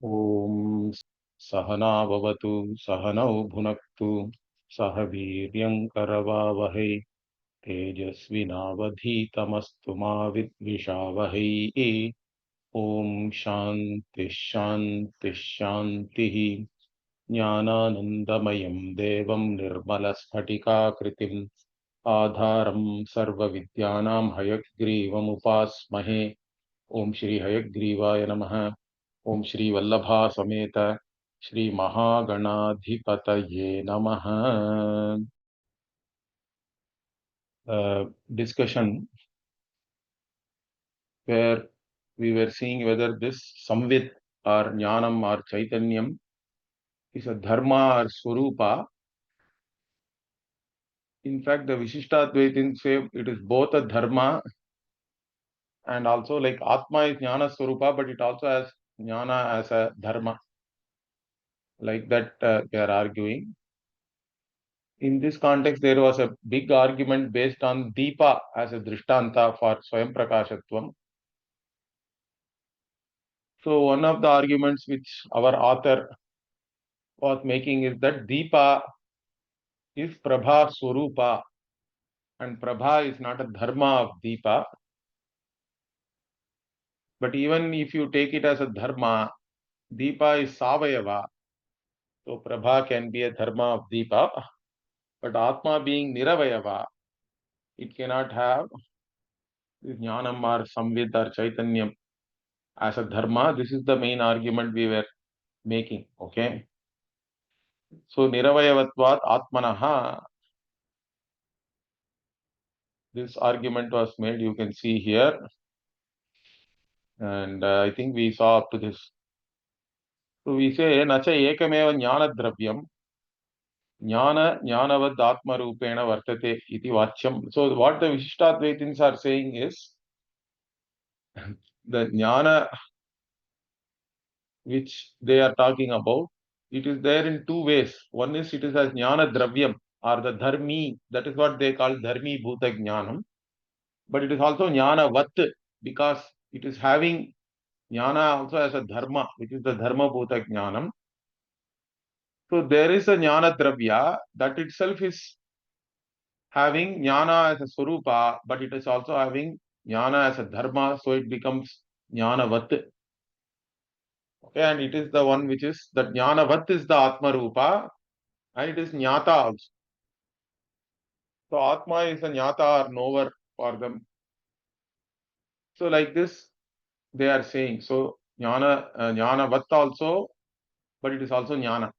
ॐ सहना भवतु सहनौ भुनक्तु सह वीर्यङ्करवावहै तेजस्विनावधीतमस्तु मा विद्विषावहै। ॐ शान्तिः शान्तिः शान्तिः। ज्ञानानन्दमयं देवं निर्मलस्फटिकाकृतिम् आधारं सर्वविद्यानां हयग्रीवमुपास्महे। ओम श्री हयग्रीवाय नमः। ओम श्री वल्लभा समेत श्री महागणाधिपतये नमः। Discussion where we were seeing whether this samvit or jnanam or chaitanyam is a dharma or swarupa. In fact, the Vishishtadvaitins say it is both a dharma and also like Atma is jnana swarupa, but it also has jnana as a dharma. Like that they are arguing. In this context, there was a big argument based on Deepa as a Drishtanta for Swayam Prakashatvam. So, one of the arguments which our author was making is that Deepa is Prabha Swarupa, and Prabha is not a dharma of Deepa. But even if you take it as a dharma, Deepa is Savayava. So, Prabha can be a dharma of Deepa. But Atma being Niravayava, it cannot have this Jnanam or Samvid or Chaitanyam as a dharma. This is the main argument we were making. Okay. So Niravayavatvat Atmanaha, this argument was made, you can see here. And I think we saw up to this. So we say, Nacha ekameva jnana dravyam, jnana jnanavad atma rupena vartate iti vachyam. So what the Vishishtadvaitins are saying is, the jnana which they are talking about, it is there in two ways. One is it is as jnana dravyam or the dharmi, that is what they call dharmi bhuta jnanam. But it is also jnana vat because it is having jnana also as a dharma, which is the dharma bhuta jnanam. So there is a jnana dravya that itself is having jnana as a swarupa, but it is also having jnana as a dharma, so it becomes jnana vat. Okay, and it is the one which is that jnana vat is the atma rupa and it is jnata also. So atma is a jnata or knower for them. So like this they are saying. So jnana vat also, but it is also jnana.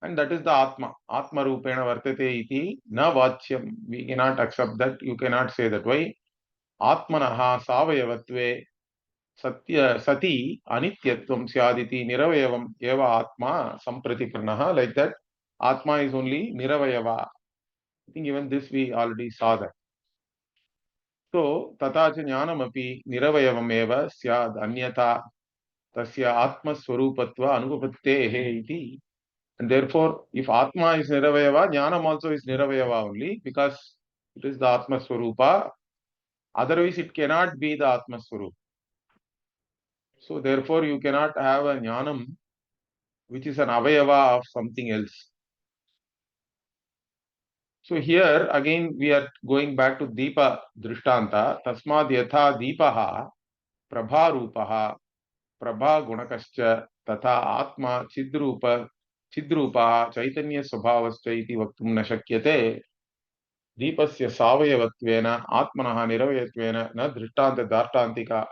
And that is the Atma. Atma rupena vartate iti na vachyam. We cannot accept that. You cannot say that. Why? Atmanaha savayavatve satya sati anityatvam syaditi niravayavam eva atma sampratipranaha. Like that, Atma is only niravayava. I think even this we already saw that. So, tata cha jnanam api niravayavam eva syad anyata tasya atma swarupatva anupapattehe iti. And therefore, if Atma is Niravayava, Jnanam also is Niravayava only because it is the Atma Swarupa. Otherwise, it cannot be the Atma Swarupa. So, therefore, you cannot have a Jnanam which is an Avayava of something else. So, here again we are going back to Deepa Drishtanta. Tasmad Yatha Deepaha Prabha Rupaha Prabha Gunakascha Tata Atma Chidrupa Chaitanya Swabhavascha iti vaktum na shakyate. Deepasya savayavatvena atmanaha niravayattvena na drishtanta dartantika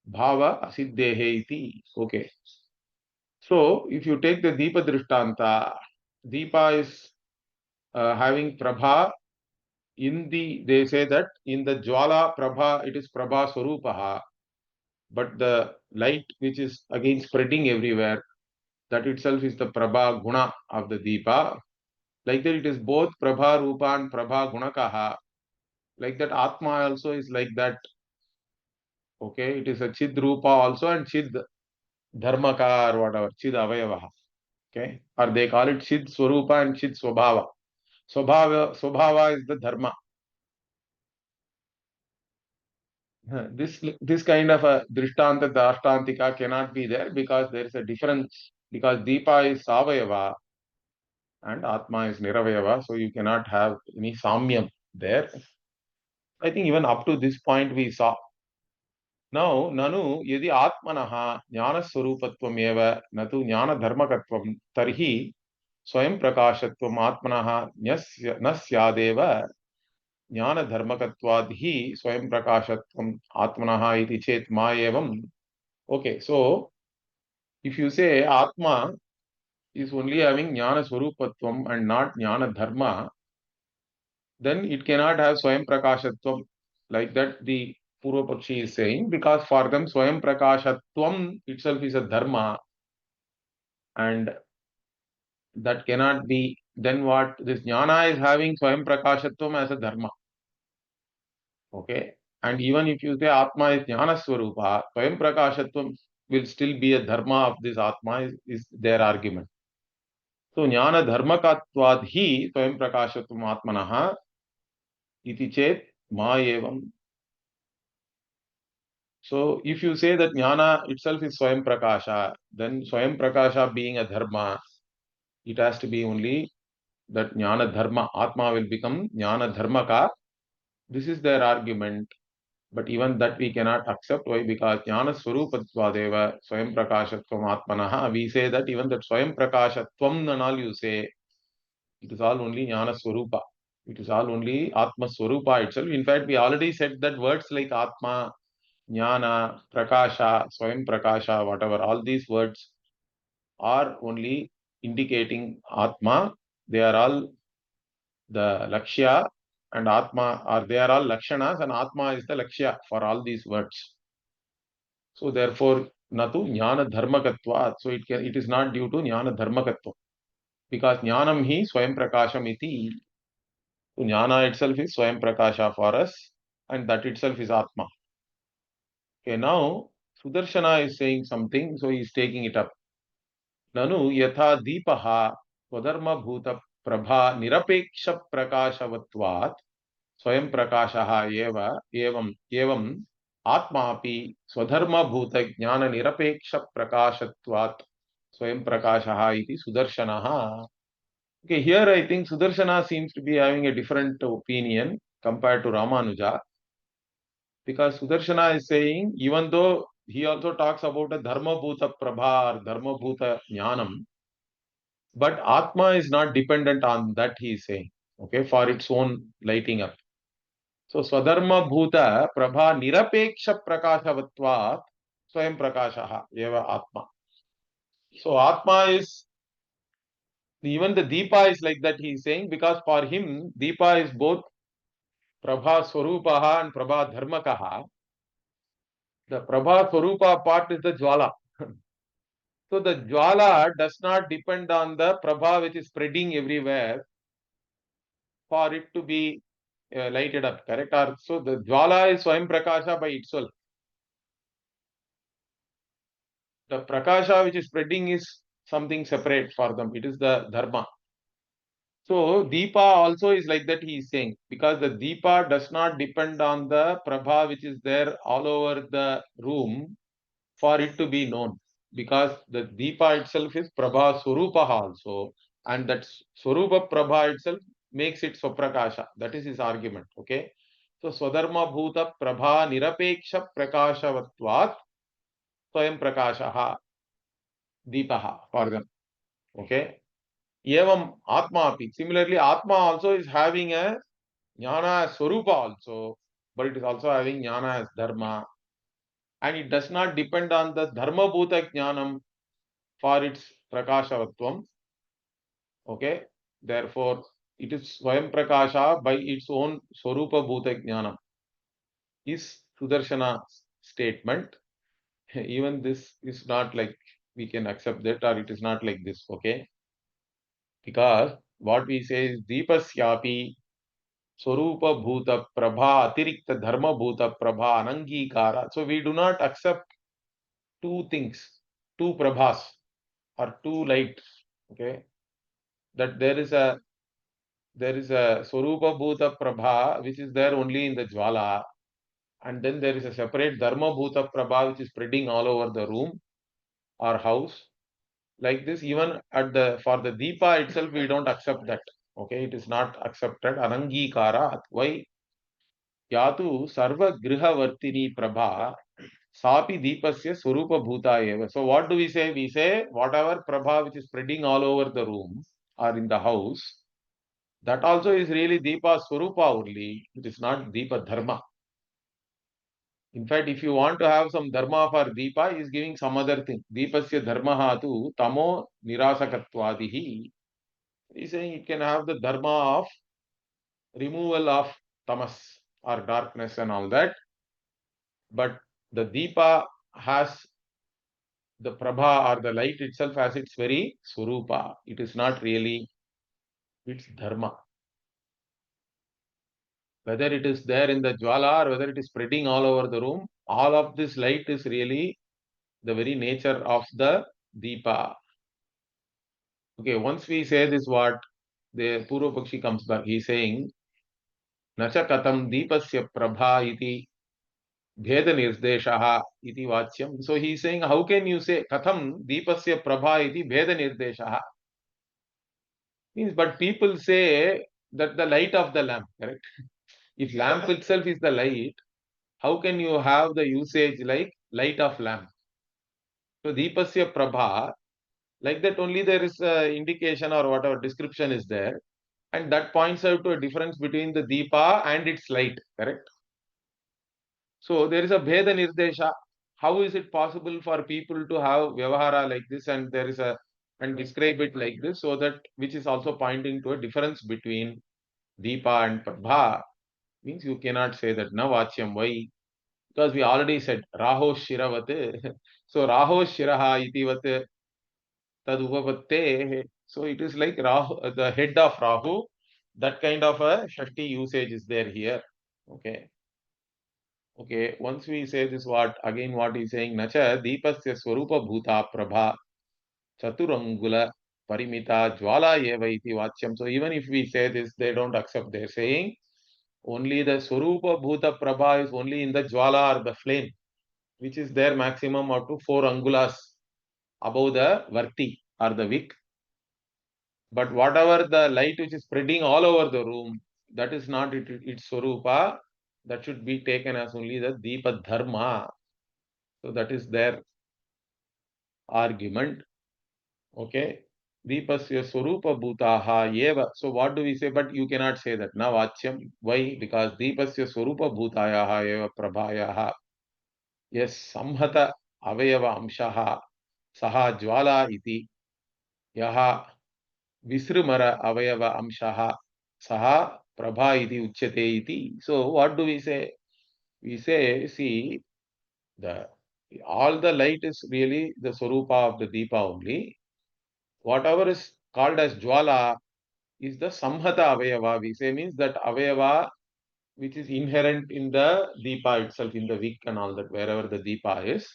bhava asiddehe iti. Okay. So, if you take the Deepa drishtanta, Deepa is having Prabha in the, they say that in the Jwala Prabha, it is Prabha Swarupaha, but the light which is again spreading everywhere, that itself is the Prabha Guna of the Deepa. Like that, it is both Prabha Rupa and Prabha Gunakaha. Like that, Atma also is like that. Okay, it is a Chid Rupa also and Chid Dharmaka or whatever, Chid Avayavaha. Okay, or they call it Chid Swarupa and Chid Swabhava. Swabhava is the Dharma. This kind of a drishtanta dashtantika cannot be there because there is a difference, because Deepa is Savayava and Atma is Niravayava, so you cannot have any Samyam there. I think even up to this point we saw. Now, Nanu yadi Atmanaha Jnana Swarupatvam eva natu Jnana Dharmakatvam tarhi Swayam Prakashatvam Atmanaha Nasyadeva Jnana Dharmakatvadhi Swayam Prakashatvam Atmanaha iti chet ma evam. Okay, so if you say Atma is only having Jnana Swarupatvam and not Jnana Dharma, then it cannot have Swayam Prakashatvam. Like that, the Purvapakshi is saying, because for them Swayam Prakashatvam itself is a Dharma, and that cannot be. Then what? This Jnana is having Swayam Prakashatvam as a Dharma. Okay. And even if you say Atma is Jnana Swarupa, Swayam Prakashatvam will still be a Dharma of this Atma, is their argument. So Jnana Dharmakatvad Swayam Prakashatvam Atmanaha iti chet ma evam. So if you say that Jnana itself is Swayam Prakasha, then Swayam Prakasha being a Dharma, it has to be only that Jnana Dharma, Atma will become Jnana Dharmaka. This is their argument. But even that we cannot accept. Why? Because Jnana Swarupatvadeva Swayam Prakashatvam Atmanaha. We say that even that Swayam Prakashatvam and all you say, it is all only Jnana Swarupa. It is all only Atma Swarupa itself. In fact, we already said that words like Atma, Jnana, Prakasha, Swayam Prakasha, whatever, all these words are only indicating Atma. They are all the Lakshya, and Atma, or they are all Lakshanas, and Atma is the Lakshya for all these words. So therefore, Natu Jnana Dharmakatva. So it is not due to Jnana Dharmakatva. Because Jnanam hi Swayam Prakasham iti. So Jnana itself is Swayam Prakasha for us, and that itself is Atma. Okay, now Sudarshana is saying something, so he is taking it up. Nanu yatha deepaha swadharma bhuta prabha nirapeksha prakashavatvat स्वयं प्रकाशः एव एवं आत्मापि स्वधर्मभूत ज्ञान निरपेक्ष प्रकाशत्वात् स्वयं प्रकाशः इति सुदर्शनः. Okay, here I think Sudarshana seems to be having a different opinion compared to Ramanuja, because Sudarshana is saying, even though he also talks about a dharma bhuta prabha or dharma bhuta jnanam, but Atma is not dependent on that, he is saying, okay, for its own lighting up. So Swadharma Bhuta Prabha Nirapeksha Prakashavatvat Swayam Prakashaha Eva Atma. So Atma is, even the Deepa is like that, he is saying, because for him Deepa is both Prabha Swarupaha and Prabha Dharmakaha. The Prabha Swarupa part is the Jwala. So the Jwala does not depend on the Prabha which is spreading everywhere for it to be lighted up, correct? Or, so the Jwala is Swayam Prakasha by itself. The Prakasha which is spreading is something separate for them. It is the Dharma. So Deepa also is like that, he is saying, because the Deepa does not depend on the Prabha which is there all over the room for it to be known. Because the Deepa itself is Prabha Swarupa also. And that Swarupa Prabha itself makes it Swaprakasha. That is his argument. Okay. So Swadharma Bhuta Prabha Nirapeksha Prakashavatvat Swayam Prakashaha Deepaha for them. Okay. Evam Atma api. Similarly, Atma also is having a Jnana Swarupa also, but it is also having Jnana as Dharma. And it does not depend on the Dharma Bhuta Jnanam for its Prakashavatvam. Okay. Therefore, it is Swayam Prakasha by its own Swarupa Bhuta Jnanam. Is Sudarshana's statement. Even this is not like we can accept that, or it is not like this. Okay. Because what we say is Deepasyapi Swarupa Bhuta Prabha Atirikta Dharma Bhuta Prabha Anangikara. So we do not accept two things, two Prabhas or two lights. Okay. That there is a Swarupa Bhuta Prabha which is there only in the Jwala, and then there is a separate Dharma Bhuta Prabha which is spreading all over the room or house. Like this, even at for the Deepa itself, we don't accept that. Okay, it is not accepted. Anangikara. Why? Yatu Sarva Grihavartini Prabha Sapi Deepasya Swarupa Bhuta Eva. So what do we say? We say whatever Prabha which is spreading all over the room or in the house, that also is really Deepa Swarupa only. It is not Deepa Dharma. In fact, if you want to have some dharma for Deepa, he is giving some other thing. Deepasya dharma tu tamo nirasakatvadihi. He is saying it can have the dharma of removal of tamas or darkness and all that. But the Deepa has the prabha or the light itself has its very swarupa. It is not really its dharma. Whether it is there in the jwala or whether it is spreading all over the room, all of this light is really the very nature of the Deepa. Okay, once we say this, what the Purva Pakshi comes back, he is saying, Nacha katam deepasya prabha iti bheda nirdeshaha iti vachyam. So he is saying, how can you say katam deepasya prabha iti bheda nirdeshaha? Means, but people say that the light of the lamp, correct? If lamp itself is the light, how can you have the usage like light of lamp? So deepasya prabha, like that only there is a indication or whatever description is there. And that points out to a difference between the Deepa and its light, correct? So there is a Bheda Nirdesha. How is it possible for people to have Vyavahara like this and there is a and describe it like this, so that which is also pointing to a difference between Deepa and Prabha? Means you cannot say that na vachyam. Why? Because we already said Raho Shiravat. So Raho Shiraha itivat tad-upapatteh. So it is like Rahu, the head of Rahu. That kind of a Shakti usage is there here. Okay. Okay. Once we say this, what again? What he is saying? Nacha Deepasya Swarupa Bhuta Prabha Chaturangula Parimita Jwala Eva iti Vachyam. So even if we say this, they don't accept. They're saying only the Swarupa Bhuta Prabha is only in the Jwala or the flame, which is there maximum up to 4 angulas above the Varti or the wick. But whatever the light which is spreading all over the room, that is not its Swarupa. That should be taken as only the Deepa Dharma. So that is their argument. Okay. Deepasya Swarupa Bhutaha Yeva. So what do we say? But you cannot say that. Na Vachyam. Why? Because Deepasya Swarupa Bhutayaha Eva Prabhayaha. Yes, Samhata Avayava Amshaha Saha Jwala iti Yaha Visrumara Avayava Amshaha Saha Prabha iti Uchyate iti. So what do we say? We say, see, the all the light is really the Swarupa of the Deepa only. Whatever is called as Jwala is the Samhata Avayava. We say means that Avayava which is inherent in the Deepa itself, in the wick and all that, wherever the Deepa is.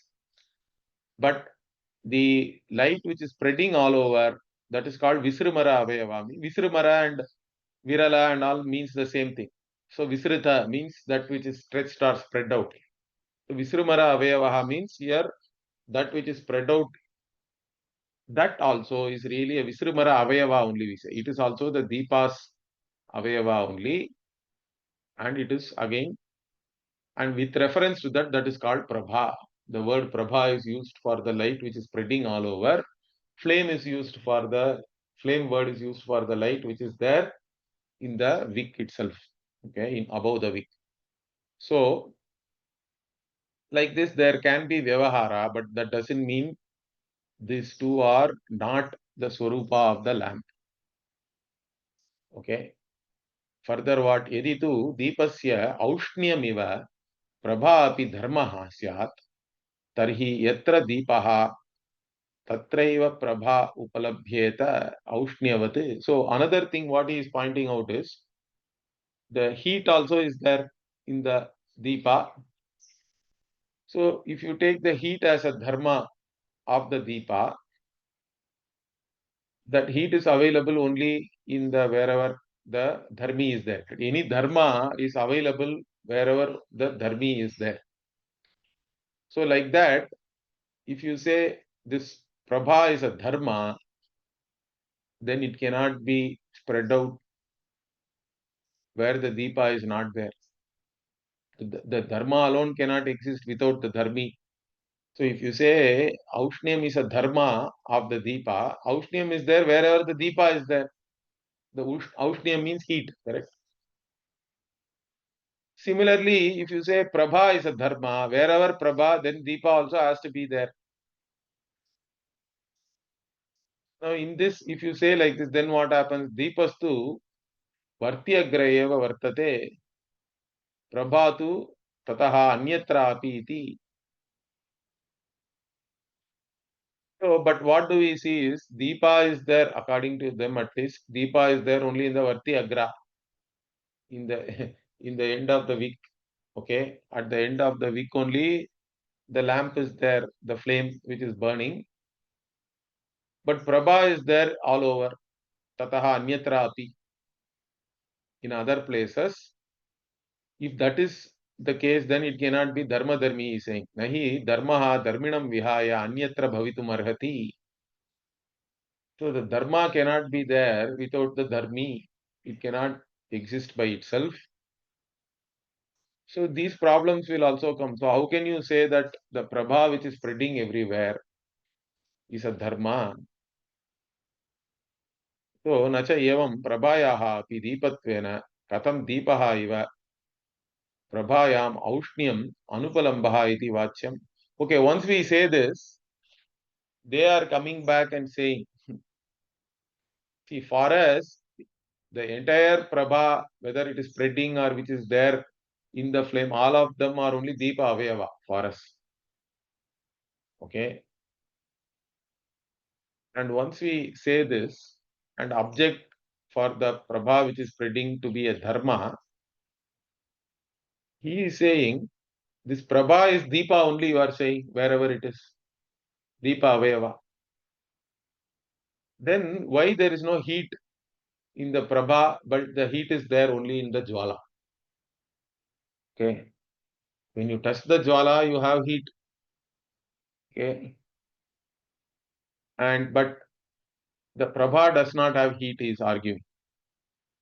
But the light which is spreading all over, that is called Visrumara Avayava. Visrumara and Virala and all means the same thing. So Visrita means that which is stretched or spread out. So Visrumara Avayavaha means here that which is spread out. That also is really a Visrumara Avayava only, we say. It is also the Deepa's Avayava only. And it is again, and with reference to that, that is called Prabha. The word Prabha is used for the light which is spreading all over. Flame is used for the, flame word is used for the light which is there in the wick itself. Okay, in above the wick. So, like this, there can be Vyavahara, but that doesn't mean these two are not the Swarupa of the lamp. Okay. Further, what? Yeditu Deepasya Aushnyamiva Prabha api Dharmaha Syat Tarhi Yatra Deepaha Tatraiva Prabha Upalabhyeta Aushnyavati. So, another thing what he is pointing out is the heat also is there in the Deepa. So, if you take the heat as a dharma of the Deepa, that heat is available only in the wherever the dharmi is there. Any dharma is available wherever the dharmi is there. So like that, if you say this prabha is a dharma, then it cannot be spread out where the deepa is not there. The dharma alone cannot exist without the dharmi. So if you say Aushnyam is a dharma of the deepa, Aushnyam is there wherever the deepa is there. The Aushnyam means heat, correct? Similarly, if you say Prabha is a dharma, wherever Prabha, then deepa also has to be there. Now in this, if you say like this, then what happens? Deepastu vartyagrayeva vartate prabhatu tataha anyatra api iti. So, but what do we see is deepa is there, according to them at least, deepa is there only in the Vartyagra, in the in the end of the week. Okay, at the end of the week only the lamp is there, the flame which is burning. But Prabha is there all over. Tataha anyatra api, in other places. If that is the case, then it cannot be dharma dharmi, he is saying. Nahi dharmaha dharminam vihaya anyatra bhavitum arhati. So the dharma cannot be there without the dharmi. It cannot exist by itself. So these problems will also come. So how can you say that the prabha which is spreading everywhere is a dharma? So nacha evam prabhayaha api deepatvena katam deepaha iva prabhayam aushnyam anupalambaha iti vachyam. Okay, once we say this, they are coming back and saying, see, for us, the entire prabha, whether it is spreading or which is there in the flame, all of them are only deepa avayava for us. Okay. And once we say this and object for the prabha which is spreading to be a dharma, he is saying this prabha is deepa only, you are saying, wherever it is. Deepa avayava. Then why there is no heat in the prabha, but the heat is there only in the jwala? Okay. When you touch the jwala, you have heat. Okay. And but the prabha does not have heat, he is arguing.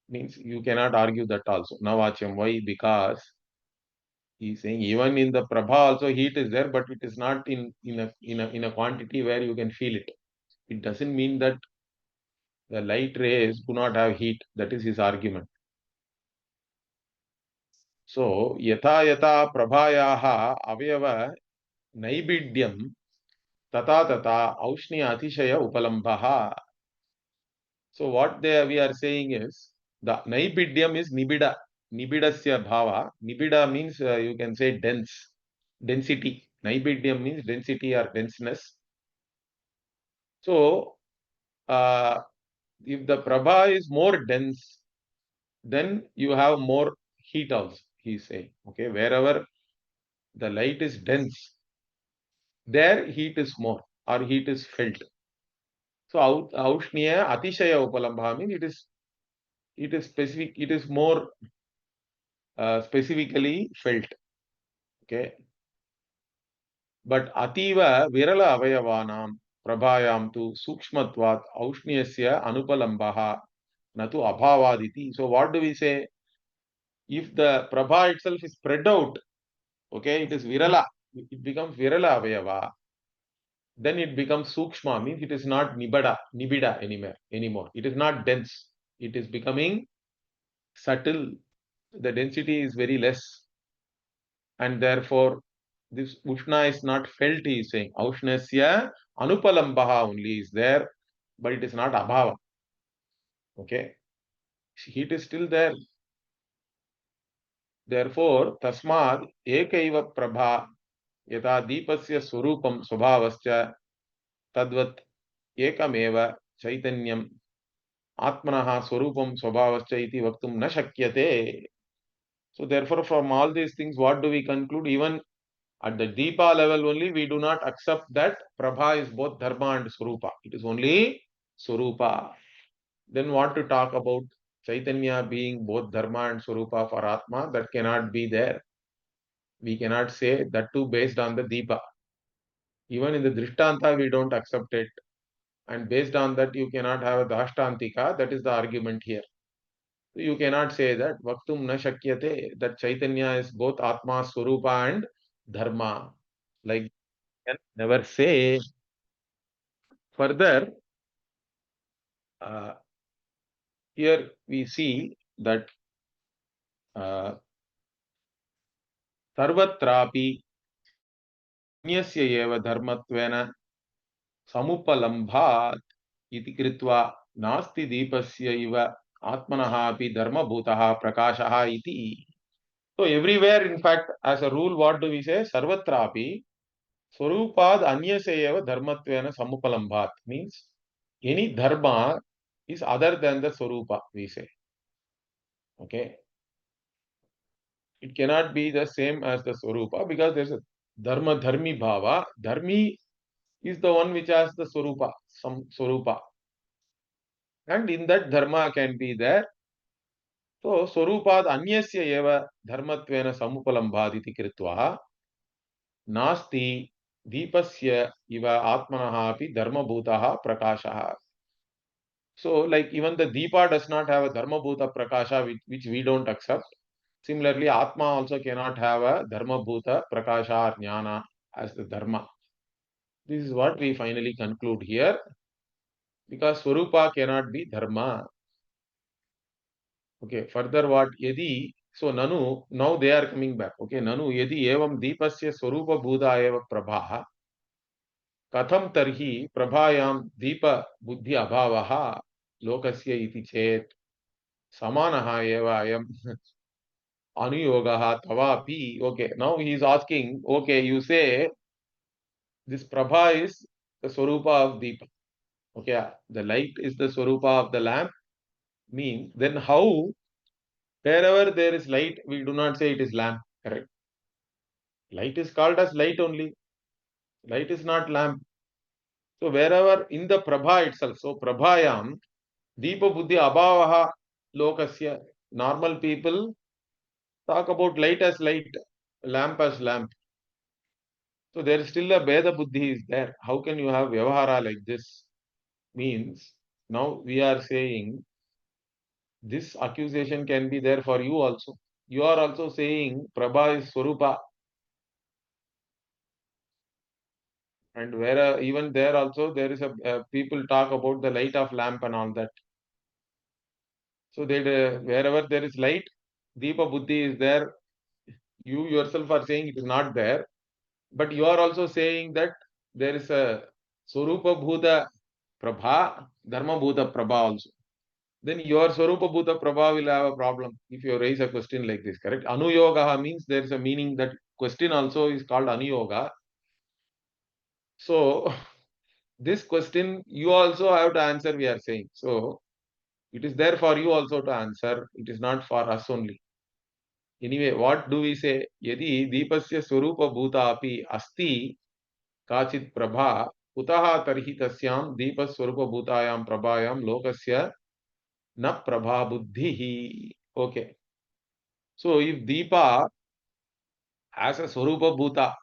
Means you cannot argue that also. Navacham. Why? Because he is saying even in the prabha also heat is there, but it is not in a quantity where you can feel it. It doesn't mean that the light rays do not have heat. That is his argument. So yata yata prabhayaha avayava naibidyam tata tata aushniya atishaya upalambhaha. So what we are saying is the naibidyam is nibida. Nibidasya bhava. Nibida means you can say dense, density. Naibidyam means density or denseness. So if the prabha is more dense, then you have more heat also, he is saying. Okay, wherever the light is dense, there heat is more or heat is felt. So aushniya atishaya upalambha means it is specific, it is more specifically felt. Okay. But ativa virala avayavanam prabhayam tu sukshmatvat aushniyasya anupalambaha natu abhavaditi. So what do we say? If the prabha itself is spread out, okay, it is virala, it becomes virala avayava, then it becomes sukshma, means it is not nibida anymore. It is not dense. It is becoming subtle. The density is very less. And therefore, this Ushna is not felt, he is saying. Aushnasya anupalambaha only is there, but it is not abhava. Okay. Heat is still there. Therefore, tasmad ekaiva prabha yata deepasya swarupam swabhavascha tadvat ekameva chaitanyam Atmanah swarupam swabhavascha iti vaktum na shakyate. So therefore, from all these things, what do we conclude? Even at the deepa level only, we do not accept that prabha is both dharma and swarupa. It is only swarupa. Then what to talk about Chaitanya being both Dharma and Swarupa for Atma, that cannot be there. We cannot say that too based on the Deepa. Even in the Drishtanta, we don't accept it. And based on that, you cannot have a Dashtantika. That is the argument here. You cannot say that Vaktum na shakyate, that Chaitanya is both Atma, Swarupa and Dharma. Like, you can never say. Further, uh, here we see that सर्वत्रापि अन्यस्य एव धर्मत्वेन समुपलम्भात् इति कृत्वा नास्ति दीपस्य इव आत्मनः अपि धर्मभूतः प्रकाशः इति. So everywhere, in fact, as a rule, what do we say? Sarvatrapi Swarupad anyase eva dharmatvena samupalambhat, means any dharma is other than the Swarupa, we say. Okay. It cannot be the same as the Swarupa because there is a dharma dharmi bhava. Dharmi is the one which has the Swarupa, some Swarupa. And in that dharma can be there. So Swarupad anyasya eva dharmatvena samupalambhat iti kritva nasti deepasya iva atmanaha api dharmabhutaha prakashaha. So like even the deepa does not have a dharmabhuta prakasha which we don't accept. Similarly, Atma also cannot have a dharmabhuta prakasha or jnana as the dharma. This is what we finally conclude here, because Swarupa cannot be dharma. Okay, further what yadi, so nanu, now they are coming back. Okay, nanu yadi evam deepasya Swarupa bhuta eva prabha katham tarhi prabhayam deepa buddhi abhavaha lokasya iti chet samanaha eva ayam anuyogaha tavapi. Okay, now he is asking, okay, you say this prabha is the Swarupa of Deepa. Okay, the light is the Swarupa of the lamp, means then how wherever there is light, we do not say it is lamp, correct? Light is called as light only. Light is not lamp. So wherever in the prabha itself, so prabhayam, Deepa Buddhi Abhavaha Lokasya, normal people talk about light as light, lamp as lamp. So there is still a Veda Buddhi is there. How can you have Vyavahara like this? Means now we are saying this accusation can be there for you also. You are also saying Prabha is Swarupa. And where even there also there is a people talk about the light of lamp and all that. So that wherever there is light, Deepa Buddhi is there. You yourself are saying it is not there. But you are also saying that there is a Swarupa Bhuta Prabha, Dharma Bhuta Prabha also. Then your Swarupa Bhuta Prabha will have a problem if you raise a question like this, correct? Anuyoga means there is a meaning that question also is called Anuyoga. So this question you also have to answer, we are saying. So it is there for you also to answer. It is not for us only. Anyway, what do we say? Yadi Deepasya Swarupa Bhuta api asti kachit prabha kutaha tarhi tasyam Deepaswarupa Bhutayam prabhayam lokasya na prabha buddhihi. Okay. So if Deepa has a Swarupa Bhuta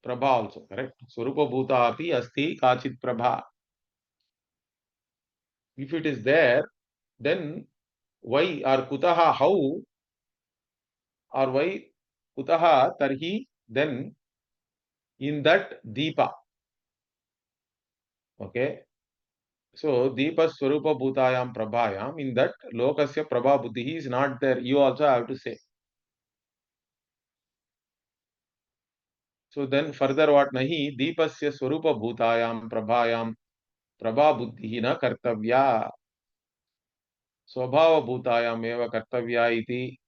Prabha also, correct? Swarupa Bhuta api asti kachit Prabha. If it is there, then why or kutaha, how, or why kutaha tarhi, then in that Deepa. Okay. So Deepa Swarupa Bhutayam Prabhayam, in that Lokasya Prabha Buddhi is not there. You also have to say. So then further what nahi Deepasya Swarupa Bhutayam Prabhayam Prabha Buddhi na kartavya. Swabhava Bhutayam eva kartavya iti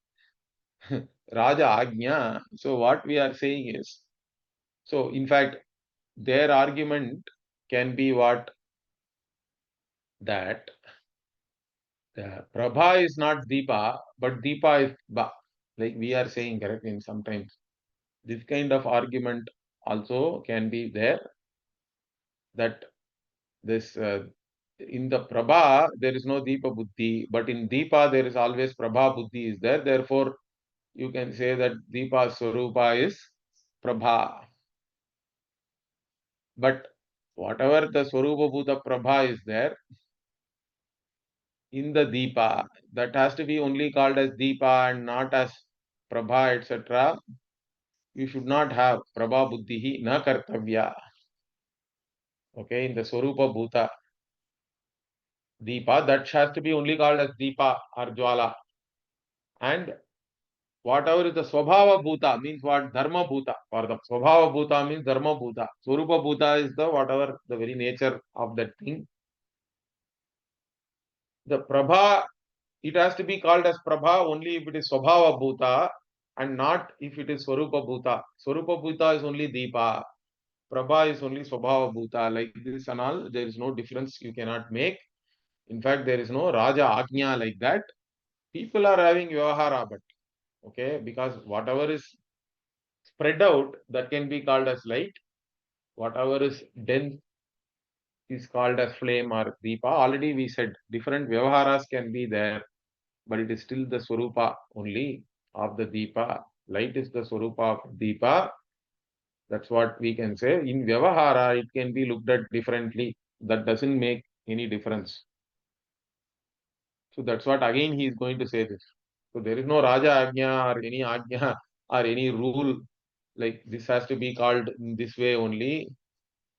Raja Agnya. So what we are saying is, so in fact, their argument can be what? That the Prabha is not Deepa, but Deepa is Ba. Like we are saying, correct, in sometimes. This kind of argument also can be there, that this in the Prabha, there is no Deepa Buddhi, but in Deepa, there is always Prabha Buddhi is there. Therefore, you can say that Deepa Swarupa is Prabha. But whatever the Swarupa Bhuta Prabha is there in the Deepa, that has to be only called as Deepa and not as Prabha, etc. You should not have Prabha Buddhihi na kartavya. Okay, in the Swarupa Bhuta Deepa, that has to be only called as Deepa or Jwala. And whatever is the Swabhava Bhuta means what? Dharma Bhuta. For the Swabhava Bhuta means Dharma Bhuta. Swarupa Bhuta is the whatever the very nature of that thing. The Prabha, it has to be called as Prabha only if it is Swabhava Bhuta and not if it is Swarupa Bhuta. Swarupa Bhuta is only Deepa. Prabha is only Swabhava Bhuta. Like this and all, there is no difference you cannot make. In fact, there is no Raja Agnya like that. People are having Vyavahara, but okay, because whatever is spread out, that can be called as light. Whatever is dense is called as flame or Deepa. Already we said different Vyavaharas can be there, but it is still the Swarupa only of the Deepa. Light is the Swarupa of Deepa. That's what we can say. In Vyavahara, it can be looked at differently. That doesn't make any difference. So that's what again he is going to say this. So there is no Raja Agnya or any Agnya or any rule like this has to be called in this way only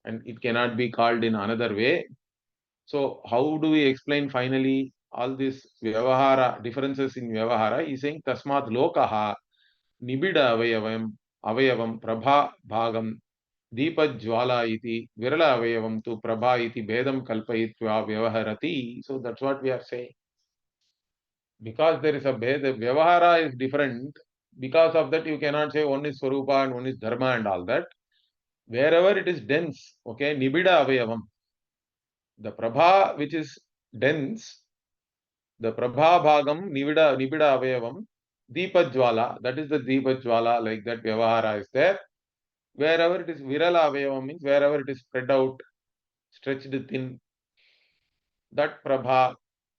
and it cannot be called in another way. So how do we explain finally all these Vyavahara, differences in Vyavahara? He is saying Tasmat Lokaha Nibida Avayavam Prabha Bhagam Deepa Jwala iti Virala Avayavam tu Prabha iti Bedam Kalpayitva Vyavaharati. So that's what we are saying. Because there is a Beda, Vyavahara is different. Because of that, you cannot say one is Swarupa and one is Dharma and all that. Wherever it is dense, okay, Nibida Avayavam. The Prabha which is dense, the Prabha Bhagam, Nibida Avayavam, Deepa Jwala, that is the Deepa Jwala, like that Vyavahara is there. Wherever it is Virala Avayavam means wherever it is spread out, stretched thin, that Prabha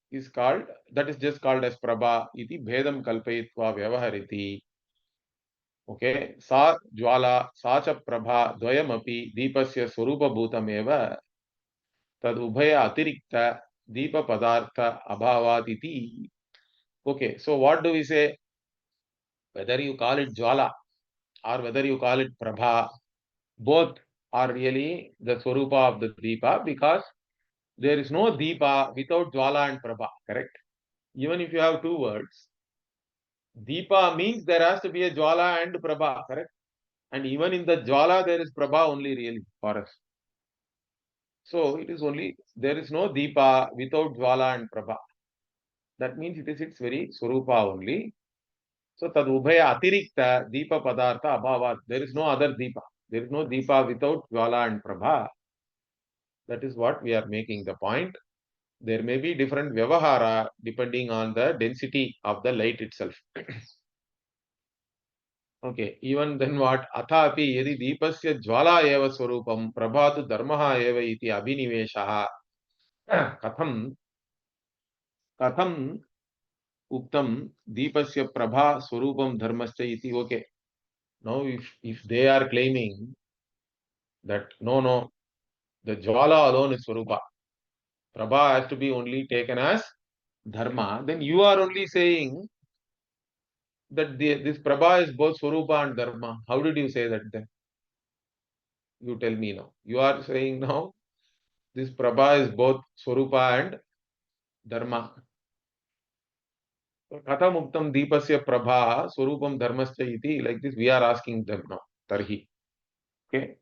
is called, that is just called as Prabha, iti Bhedam Kalpayitva Vyavahariti. Okay, Sa Jwala, Sa cha Prabha, Dvayamapi, Deepasya Swarupa Bhutameva, Tad Ubhaya Atirikta, Deepa Padartha Abhavat iti. Okay, so what do we say? Whether you call it Jwala or whether you call it Prabha, both are really the Swarupa of the Deepa because there is no Deepa without Jwala and Prabha, correct? Even if you have two words, Deepa means there has to be a Jwala and Prabha, correct? And even in the Jwala, there is Prabha only really for us. So it is only, there is no Deepa without Jwala and Prabha. That means it is its very Swarupa only. So tad ubhaya atirikta Deepa Padartha Abhavat. There is no other Deepa. There is no Deepa without Jwala and Prabha. That is what we are making the point. There may be different Vyavahara depending on the density of the light itself. Okay, even then what? Athapi yadi deepasya jwala eva swarupam prabhatu dharmaha eva iti abhiniveshaha katham katham uktam deepasya prabha swarupam dharmasya iti. Okay, now if they are claiming that no, the jwala alone is swarupa, prabha has to be only taken as dharma, then you are only saying that this prabha is both swarupa and dharma. How did you say that then? You tell me now. You are saying now this prabha is both swarupa and dharma. Katham uktam deepasya prabha swarupam dharmasya iti. Like this we are asking them now. Tarhi. Okay.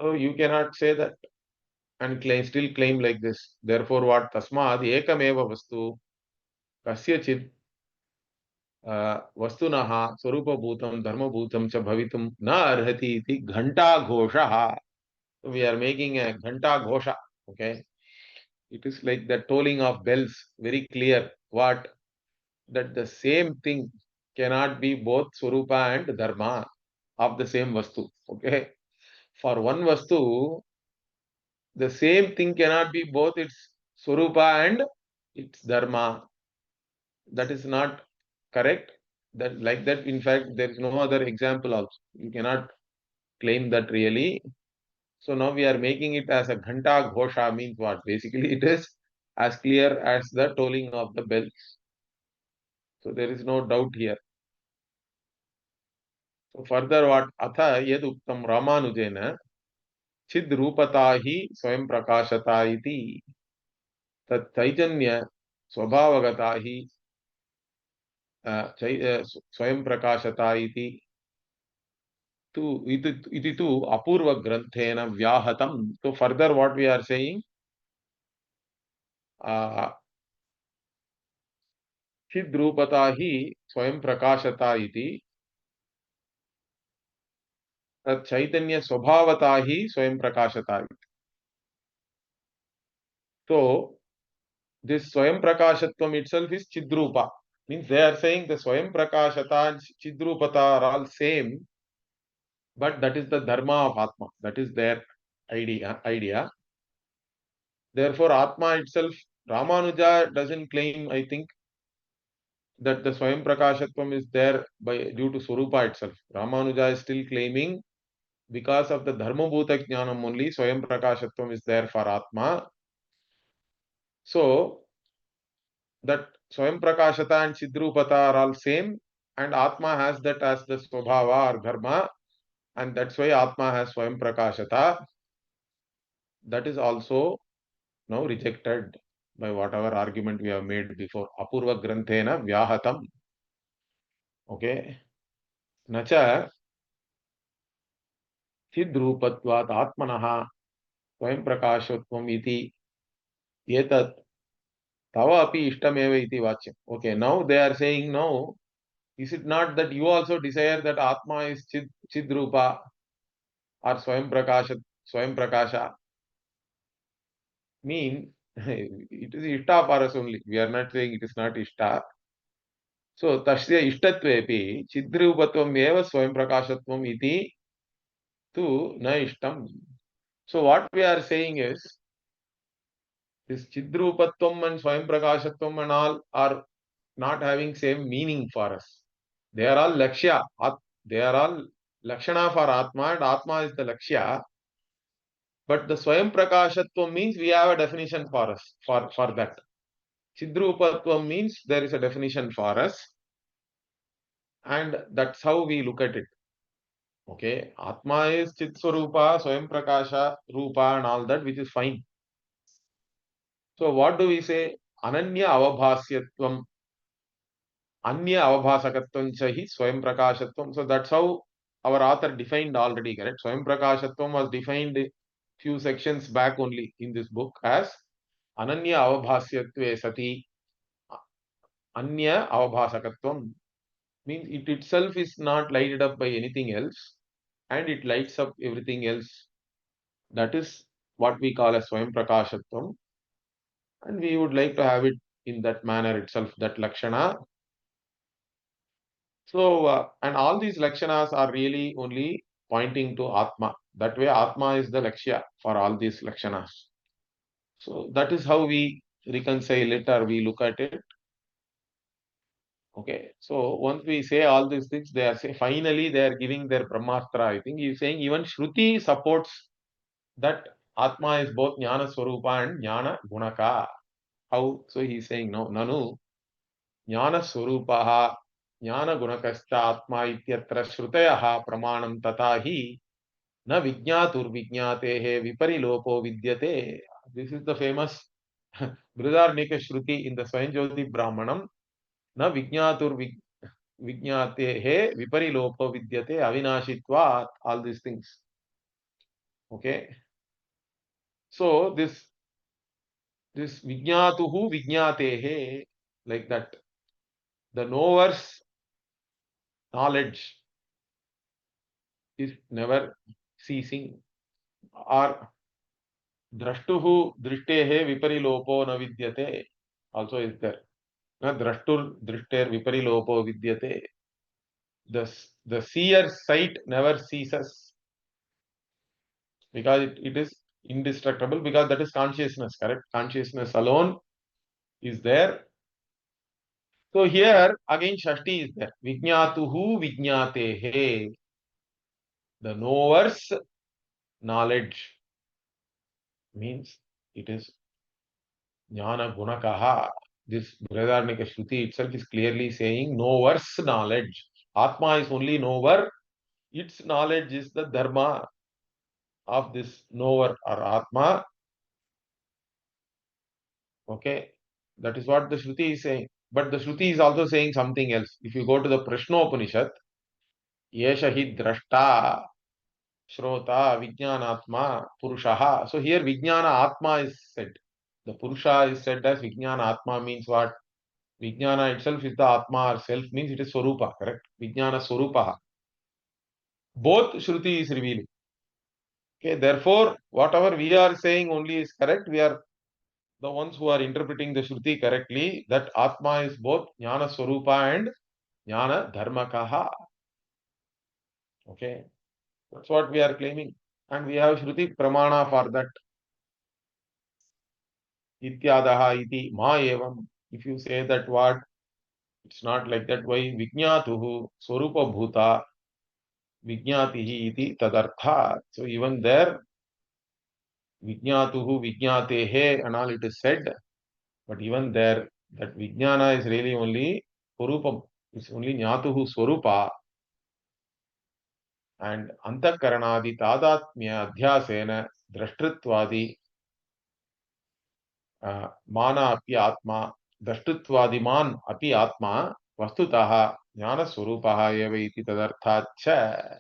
So you cannot say that and still claim like this. Therefore what? Tasmad ekameva vastu kasyachid vastunaha swarupa bhutam dharma bhutam cha bhavitum na arhati iti ghanta ghoshaha. So we are making a ghanta ghosha. Okay. It is like the tolling of bells. Very clear. What? That the same thing cannot be both Swarupa and Dharma of the same Vastu. Okay. For one Vastu, The same thing cannot be both its Swarupa and its Dharma. That is not correct. That like that, in fact, there is no other example also. You cannot claim that really. So now we are making it as a Ghanta Ghosha means what? Basically, it is as clear as the tolling of the bells. So there is no doubt here. So further what? Atha yed uktam Ramanujena chid rupata hi swayam prakashata iti tat chaitanya swabhavagata hi स्वयं प्रकाशता इति तु अपूर्व ग्रंथेन व्याहतम. तो further what we are saying, चिद्रूपता ही स्वयं प्रकाशता इति तत् चैतन्य स्वभावता ही स्वयं प्रकाशता इति. So this swayam prakashatvam itself is chidrupa. Means they are saying the swayam prakashata and chidrupata are all same, but that is the dharma of Atma. That is their idea. Therefore, Atma itself, Ramanuja doesn't claim, I think, that the Swayam Prakashatvam is there due to Swarupa itself. Ramanuja is still claiming because of the Dharma Bhuta Jnanam only, Swayam Prakashatvam is there for Atma. So, that Swayam Prakashata and Chidrupata are all same, and Atma has that as the Swabhava or Dharma, and that's why Atma has Swayam Prakashata. That is also now rejected by whatever argument we have made before. Apurva Granthena Vyahatam. Okay. Nacha चिद्रूपत्वात् आत्मनः स्वयं प्रकाशत्वम् इति एतत् तव अपि इष्टमेव इति वाच्यम्. Okay, now they are saying, no, is it not that you also desire that Atma is Chidrupa or Swayam Prakasha? Mean it is Ishta for us only. We are not saying it is not Ishta. So tasya ishtatvepi Chidrupatvam eva Swayam Prakashatvam iti tu na ishtam. So what we are saying is, this Chidrupatvam and Swayam Prakashatvam and all are not having same meaning for us. They are all Lakshya. They are all Lakshana for Atma, and Atma is the Lakshya. But the Swayam Prakashatvam means we have a definition for us, for that. Chidrupatvam means there is a definition for us, and that's how we look at it. Okay, Atma is Chitswarupa, Swayam Prakasha, Rupa and all that, which is fine. So what do we say? Ananya avabhasyatvam, anya avabhasakatvam chahi swayam prakashatvam. So that's how our author defined already, correct? Swayam prakashatvam was defined few sections back only in this book as ananya avabhasyatve sati anya avabhasakatvam. Means it itself is not lighted up by anything else, and it lights up everything else. That is what we call as swayam prakashatvam, and we would like to have it in that manner itself, that lakshana. So, and all these lakshanas are really only pointing to Atma. That way, Atma is the lakshya for all these lakshanas. So, that is how we reconcile it or we look at it. Okay. So, once we say all these things, they are saying, finally, they are giving their Brahmastra. I think he is saying even Shruti supports that Atma is both Jnana Swarupa and Jnana Gunaka. How? So, he is saying, no, Nanu, Jnana Swarupaha ज्ञान गुणकश्च आत्मा इत्यत्र श्रुतयः प्रमाणं तथा हि न विज्ञातुर्विज्ञातेः विपरिलोपो विद्यते. This is the famous Brihadaranyaka Shruti in the Swayanjyoti Brahmanam. न विज्ञातुर्विज्ञातेः विपरिलोपो विद्यते अविनाशित्वात्. All these things. Okay. So this vignatuhu vignyatehe, like that, the knower's knowledge is never ceasing, or drashtuhu drishtehe viparilopo na vidyate also is there. Na drashtur drishter viparilopo vidyate. The seer's sight never ceases, because it is indestructible, because that is consciousness, correct? Consciousness alone is there. So here again Shashti is there. Vijñātuhu vijñātehe. The knower's knowledge means it is jnana gunakaha. This Brihadaranyaka Shruti itself is clearly saying knower's knowledge. Atma is only knower. Its knowledge is the dharma of this knower or Atma. Okay, that is what the Shruti is saying. But the Shruti is also saying something else. If you go to the Prashnopanishad, Yesha hi drashta, Shrota, Vijnanatma, Purushaha. So here Vijnana Atma is said. The Purusha is said as Vijnana Atma means what? Vijnana itself is the Atma or self, means it is Swarupa, correct? Vijnana Swarupaha. Both Shruti is revealing. Okay, therefore, whatever we are saying only is correct. We are the ones who are interpreting the Shruti correctly, that Atma is both Jnana Swarupa and Jnana Dharmakaha. Okay, that's what we are claiming. And we have Shruti Pramana for that. Ityadaha iti ma evam. If you say that word, it's not like that. Why? Vijñātuhu Swarupa Bhuta Vijñātihi iti tadartha. So even there, Vijñātuhu Vijñātehe and all it is said. But even there, that Vijnana is really only Swarupam. It's only Jnatuhu Swarupa. And Antakaranadi Tadatmya Adhyasena Drashtritvadi Mana Api Atma Drashtritvadi Man Api Atma Vastutaha Jnana Swarupaha Eva iti tadarthacha.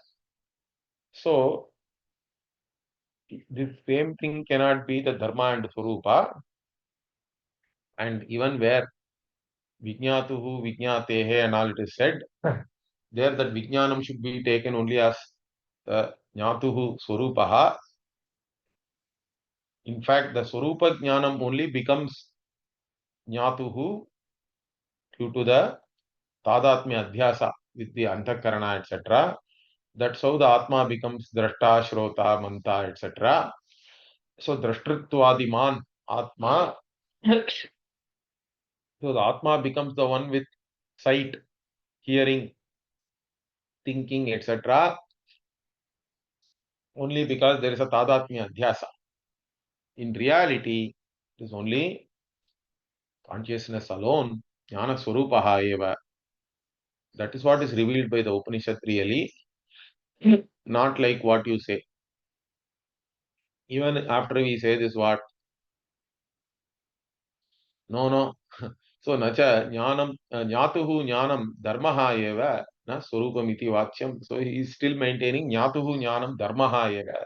So this same thing cannot be the Dharma and Swarupa. And even where Vijñatuhu Vijñatehe and all it is said, there that Vijnanam should be taken only as Jnatuhu Swarupaha. In fact, the Swarupa Jnanam only becomes Jnatuhu due to the Tadatmya Adhyasa with the Antakarana, etc. That's how the Atma becomes Drashta, Shrota, Manta, etc. So Drashtritvadiman Atma. So the Atma becomes the one with sight, hearing, thinking, etc. only because there is a Tadatmya Adhyasa. In reality, it is only consciousness alone, Jnana Swarupaha eva. That is what is revealed by the Upanishad really, not like what you say. Even after we say this, what? No. So, nacha jnanam, jnatuhu jnanam dharmaha eva, na swarupamiti vachyam. So, he is still maintaining jnatuhu jnanam dharmaha eva.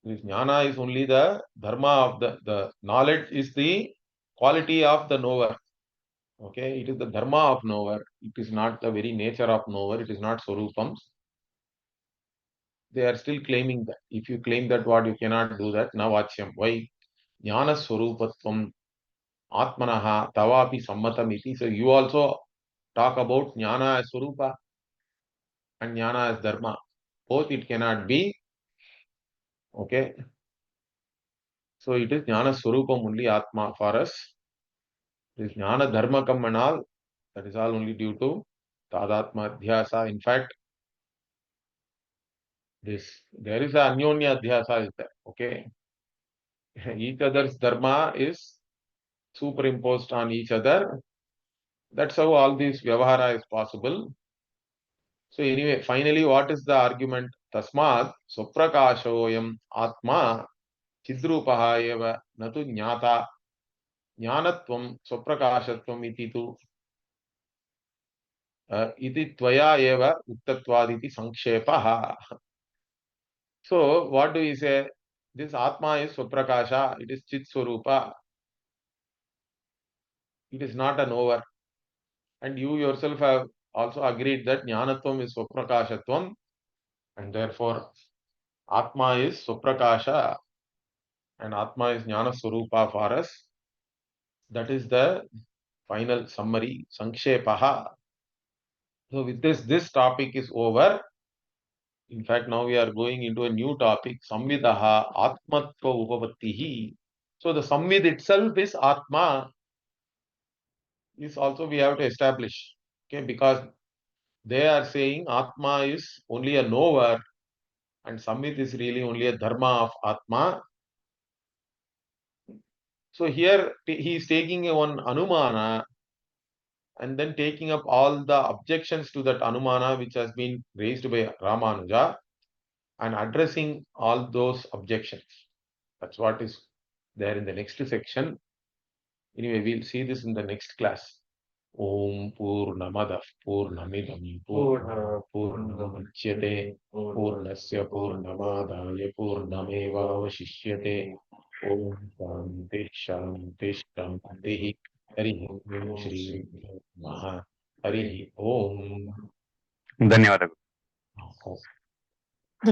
This jnana is only the dharma of the knowledge is the quality of the knower. Okay, it is the dharma of knower. It is not the very nature of knower. It is not swarupam. They are still claiming that. If you claim that what, you cannot do that. Now vachyam. Why? Jnana swarupatvam Atmanaha tavapi sammatam iti. So you also talk about jnana as swarupa and jnana as dharma. Both it cannot be. Okay. So it is jnana swarupam only atma for us. This jnana dharmakam and all, that is all only due to tadatma adhyasa. In fact, there is a anyonya adhyasa is there. Okay. Each other's dharma is superimposed on each other. That's how all this vyavahara is possible. So anyway, finally, what is the argument? Tasmad swaprakashoyam atma chidrupaha eva natu jnata jnanatvam swaprakashatvam iti tu iti tvaya eva uktatvad iti sankshepaha. So what do we say? This atma is swaprakasha, it is chit swarupa. It is not an over. And you yourself have also agreed that jnanatvam is swaprakashatvam, and therefore atma is swaprakasha and atma is jnana swarupa for us. That is the final summary, sankshepaha. So with this topic is over. In fact, now we are going into a new topic, Samvidaha Atmatva-Upapattih. So the Samvid itself is Atma, is also we have to establish. Okay, because they are saying Atma is only a knower and Samvid is really only a dharma of Atma. So here he is taking one Anumana and then taking up all the objections to that Anumana which has been raised by Ramanuja and addressing all those objections. That's what is there in the next section. Anyway, we'll see this in the next class. Om Purnamadah Purnamidam Purnamudachyate Purnasya Purnamadaya Purnamevavashishyate Om Shanti Shanti Shanti Hari Om Shri Maha Hari Om. ಧನ್ಯವಾದಗಳು.